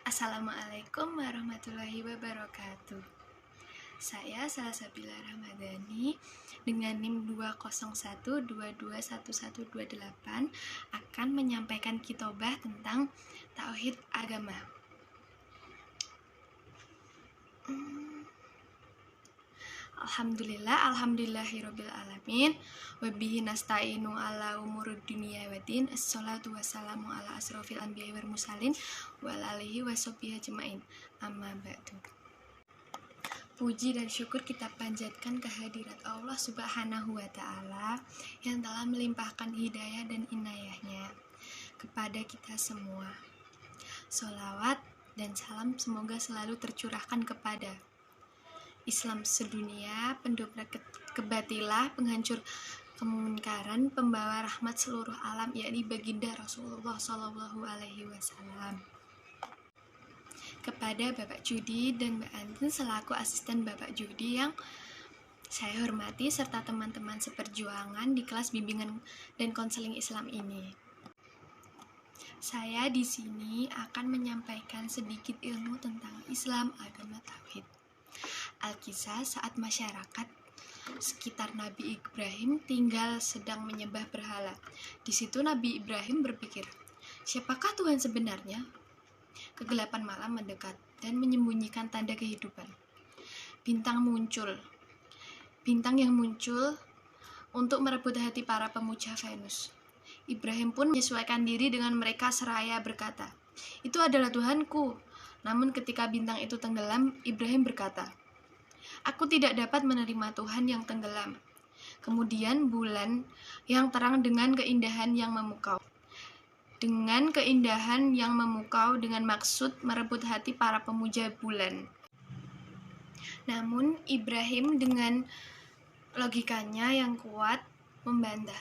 Assalamualaikum warahmatullahi wabarakatuh. Saya Salsabila Ramadhani dengan NIM 201221128 akan menyampaikan khitobah tentang tauhid agama. Alhamdulillahirabbil alamin wa bihi nasta'inu ala umurud dunya waddin. Assalatu wassalamu ala asrofil anbiya'i wal mursalin wa alihi washabbihi ajmain. Amma ba'du. Puji dan syukur kita panjatkan kehadirat Allah Subhanahu wa Ta'ala yang telah melimpahkan hidayah dan inayahnya kepada kita semua. Sholawat dan salam semoga selalu tercurahkan kepada Islam sedunia, pendobrak kebatilah, penghancur kemungkaran, pembawa rahmat seluruh alam, yakni baginda Rasulullah Shallallahu Alaihi Wasallam. Kepada Bapak Judi dan Mbak Antin selaku asisten Bapak Judi yang saya hormati, serta teman-teman seperjuangan di kelas bimbingan dan konseling Islam ini. Saya di sini akan menyampaikan sedikit ilmu tentang Islam, agama tauhid. Alkisah saat masyarakat sekitar Nabi Ibrahim tinggal sedang menyembah berhala. Di situ Nabi Ibrahim berpikir, siapakah Tuhan sebenarnya? Kegelapan malam mendekat dan menyembunyikan tanda kehidupan. Bintang yang muncul untuk merebut hati para pemuja Venus. Ibrahim pun menyesuaikan diri dengan mereka seraya berkata, itu adalah Tuhanku. Namun ketika bintang itu tenggelam, Ibrahim berkata, aku tidak dapat menerima Tuhan yang tenggelam. Kemudian bulan yang terang dengan keindahan yang memukau. Dengan maksud merebut hati para pemuja bulan. Namun Ibrahim dengan logikanya yang kuat membantah.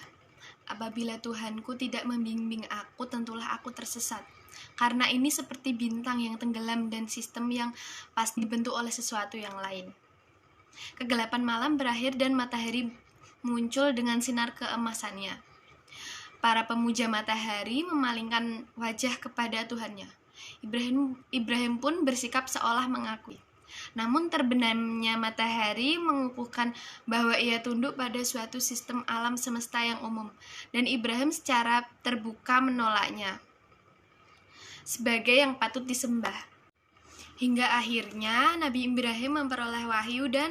Apabila Tuhanku tidak membimbing aku, tentulah aku tersesat. Karena ini seperti bintang yang tenggelam dan sistem yang pasti dibentuk oleh sesuatu yang lain. Kegelapan malam berakhir dan matahari muncul dengan sinar keemasannya. Para pemuja matahari memalingkan wajah kepada Tuhannya. Ibrahim pun bersikap seolah mengakui. Namun terbenamnya matahari mengukuhkan bahwa ia tunduk pada suatu sistem alam semesta yang umum, dan Ibrahim secara terbuka menolaknya sebagai yang patut disembah. Hingga akhirnya Nabi Ibrahim memperoleh wahyu dan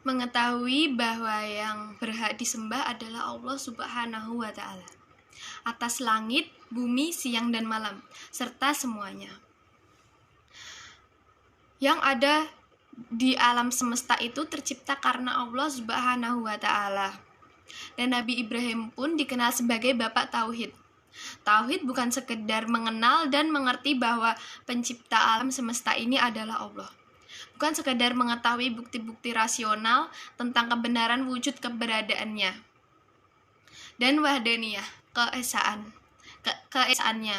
mengetahui bahwa yang berhak disembah adalah Allah Subhanahu wa Ta'ala, atas langit, bumi, siang dan malam, serta semuanya yang ada di alam semesta itu tercipta karena Allah Subhanahu wa Ta'ala. Dan Nabi Ibrahim pun dikenal sebagai bapak tauhid. Tauhid bukan sekedar mengenal dan mengerti bahwa pencipta alam semesta ini adalah Allah. Bukan sekedar mengetahui bukti-bukti rasional tentang kebenaran wujud keberadaannya dan wahdaniyah, keesaannya.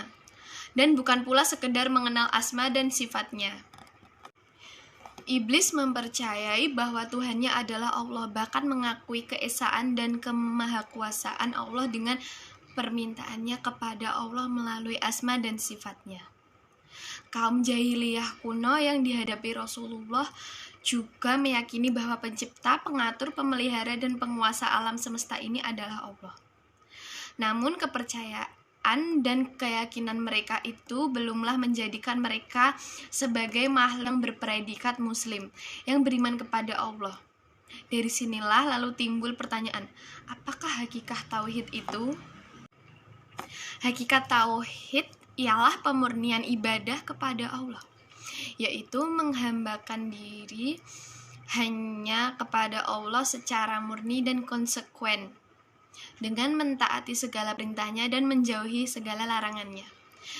Dan bukan pula sekedar mengenal asma dan sifatnya. Iblis mempercayai bahwa Tuhannya adalah Allah, bahkan mengakui keesaan dan kemahakuasaan Allah dengan permintaannya kepada Allah melalui asma dan sifatnya. Kaum jahiliyah kuno yang dihadapi Rasulullah juga meyakini bahwa pencipta, pengatur, pemelihara, dan penguasa alam semesta ini adalah Allah. Namun kepercayaan dan keyakinan mereka itu belumlah menjadikan mereka sebagai makhluk yang berpredikat muslim, yang beriman kepada Allah. Dari sinilah lalu timbul pertanyaan, apakah hakikat tauhid itu? Hakikat tauhid ialah pemurnian ibadah kepada Allah, yaitu menghambakan diri hanya kepada Allah secara murni dan konsekuen, dengan mentaati segala perintahnya dan menjauhi segala larangannya,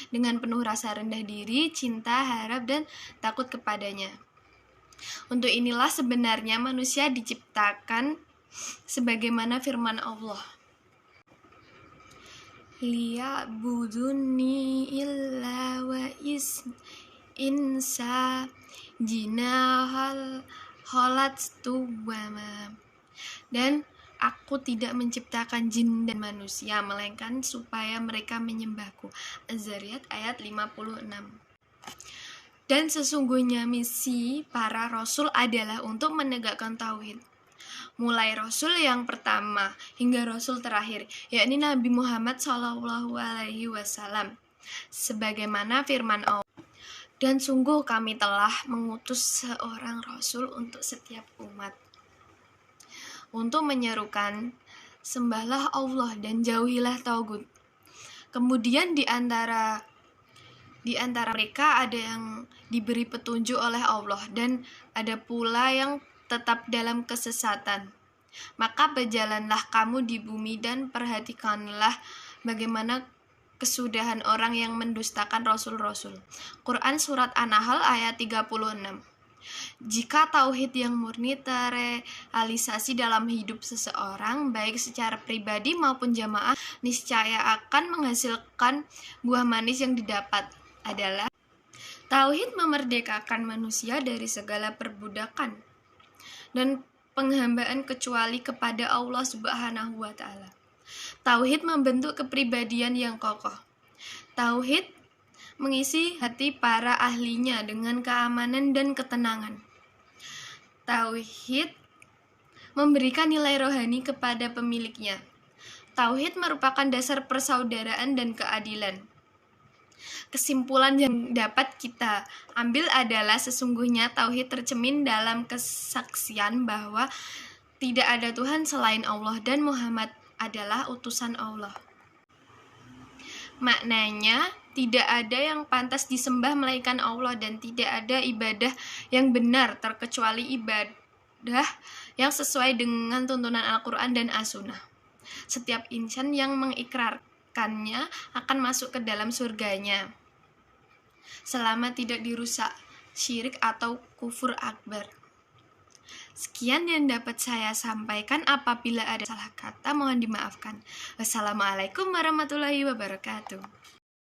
dengan penuh rasa rendah diri, cinta, harap, dan takut kepadanya. Untuk inilah sebenarnya manusia diciptakan sebagaimana firman Allah, liya'buduni illa wa insa jinahal khalaqtu wama. Dan aku tidak menciptakan jin dan manusia melainkan supaya mereka menyembahku. Az-Zariyat ayat 56. Dan sesungguhnya misi para rasul adalah untuk menegakkan tauhid. Mulai rasul yang pertama hingga rasul terakhir, yakni Nabi Muhammad SAW. Sebagaimana firman Allah, dan sungguh kami telah mengutus seorang rasul untuk setiap umat, untuk menyerukan sembahlah Allah dan jauhilah tagut. Kemudian di antara mereka ada yang diberi petunjuk oleh Allah dan ada pula yang tetap dalam kesesatan. Maka berjalanlah kamu di bumi dan perhatikanlah bagaimana kesudahan orang yang mendustakan rasul-rasul. Quran Surat An-Nahl ayat 36. Jika tauhid yang murni terrealisasi dalam hidup seseorang, baik secara pribadi maupun jamaah, niscaya akan menghasilkan buah manis yang didapat adalah tauhid memerdekakan manusia dari segala perbudakan dan penghambaan kecuali kepada Allah Subhanahu wa Ta'ala. Tauhid membentuk kepribadian yang kokoh. Tauhid mengisi hati para ahlinya dengan keamanan dan ketenangan. Tauhid memberikan nilai rohani kepada pemiliknya. Tauhid merupakan dasar persaudaraan dan keadilan. Kesimpulan yang dapat kita ambil adalah sesungguhnya tauhid tercermin dalam kesaksian bahwa tidak ada Tuhan selain Allah dan Muhammad adalah utusan Allah. Maknanya, tidak ada yang pantas disembah melainkan Allah dan tidak ada ibadah yang benar terkecuali ibadah yang sesuai dengan tuntunan Al-Quran dan As-Sunnah. Setiap insan yang mengikrarkannya akan masuk ke dalam surganya selama tidak dirusak syirik atau kufur akbar. Sekian yang dapat saya sampaikan. Apabila ada salah kata mohon dimaafkan. Wassalamualaikum warahmatullahi wabarakatuh.